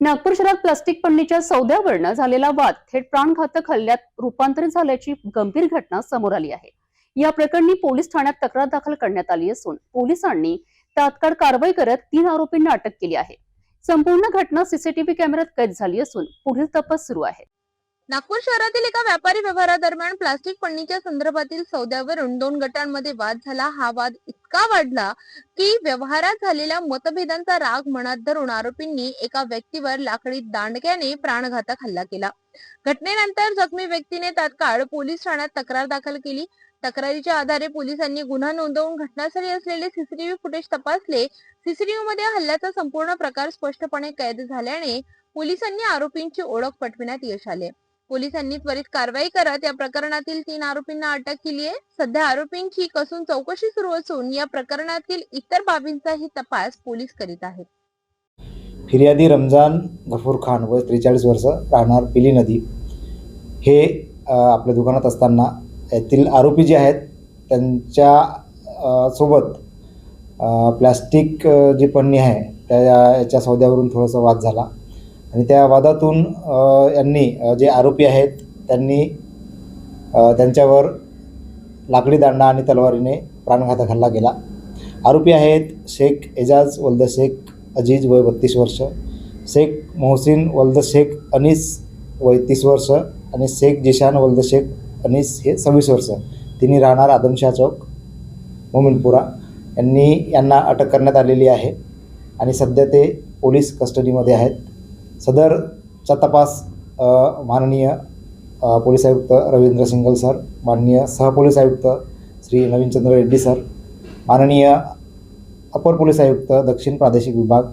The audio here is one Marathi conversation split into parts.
नागपूर शहरात प्लास्टिक पन्नीच्या सौद्यावरनं झालेला वाद थेट प्राणघातक हल्ल्यात रूपांतरित झाल्याची गंभीर घटना समोर आली आहे। या प्रकरणी पोलीस ठाण्यात तक्रार दाखल करण्यात आली असून पोलिसांनी तात्काळ कारवाई करत 3 आरोपींना अटक केली आहे। संपूर्ण घटना सीसीटीव्ही कॅमेऱ्यात कैद झाली असून पुढील तपास सुरू आहे। नागपूर शहरातील एका व्यापारी व्यवहारादरम्यान प्लास्टिक पन्नीच्या संदर्भातील सौद्यावरून 2 गटांमध्ये वाद झाला। हा वाद इतका वाढला की व्यवहारात झालेल्या मतभेदांचा राग मनात धरून आरोपींनी एका व्यक्तीवर लाकडी दांडक्याने प्राणघातक हल्ला केला। घटनेनंतर जखमी व्यक्तीने तात्काळ पोलीस ठाण्यात तक्रार दाखल केली। तक्रारीच्या आधारे पोलिसांनी गुन्हा नोंदवून घटनास्थळी असलेले सीसीटीव्ही फुटेज तपासले। सीसीटीव्ही मध्ये हल्ल्याचा संपूर्ण प्रकार स्पष्टपणे कैद झाल्याने पोलिसांनी आरोपींची ओळख पटविण्यात यश आले। पोलिसांनी त्वरित कारवाई करत या प्रकरणातील 3 आरोपींना अटक केली आहे। सध्या आरोपींची कसून चौकशी सुरू असून या प्रकरणातील इतर बाबींचाही तपास पोलीस करीत आहेत। फिर्यादी रमजान गफूर खान वय 43 वर्ष, राहणार पिली नदी, हे आपल्या दुकानात असताना यातील आरोपी जे आहेत त्यांच्या सोबत प्लास्टिक जी पन्नी आहे याच्या सौद्यावरून थोडासा वाद झाला आणि त्या वादातून यांनी जे आरोपी आहेत त्यांनी त्यांच्यावर लाकडी दांडा आणि तलवारीने प्राणघातक हल्ला केला। आरोपी आहेत शेख एजाज वल्द शेख अजीज वय 32 वर्ष, शेख मोहसिन वल्द शेख अनीस वय 30 वर्ष आणि शेख जिशान वल्द शेख अनीस हे 26 वर्ष, तिन्ही राहणार आदमशाह चौक मोमिनपुरा। यांना अटक करण्यात आलेली आहे आणि सध्या ते पोलीस कस्टडीमध्ये आहेत। सदरचा तपास माननीय पोलीस आयुक्त रवींद्र सिंगल सर, माननीय सहपोलीस आयुक्त श्री नवीनचंद्र रेड्डी सर, माननीय अपर पोलीस आयुक्त दक्षिण प्रादेशिक विभाग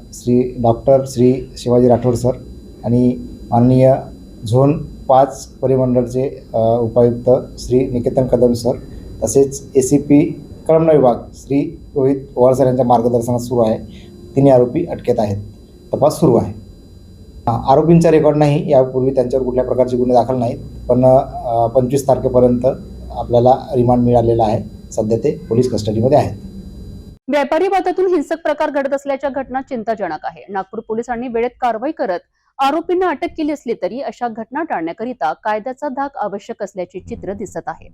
श्री शिवाजी राठोड सर आणि माननीय झोन 5 परिमंडळचे उपायुक्त श्री निकेतन कदम सर, तसेच ACP कळमना विभाग श्री रोहित पवार सर यांच्या मार्गदर्शनात सुरू आहे। 3 आरोपी अटकेत आहेत, तपास सुरू आहे। आरोपींचा रेकॉर्ड नाही, यापूर्वी त्यांच्यावर कुठल्या प्रकारचे गुन्हे दाखल नाहीत, पण 25 तारखेपर्यंत आपल्याला रिमांड मिळालेला आहे। सध्या ते पोलीस कस्टडीमध्ये आहेत। व्यापारी वादातून हिंसक प्रकार घडत असल्याच्या घटना चिंताजनक आहे। नागपूर पोलिसांनी वेळेत कारवाई करत आरोपींना अटक केली असली तरी अशा घटना टाळण्याकरिता कायद्याचा धाक आवश्यक असल्याचे चित्र दिसत आहे।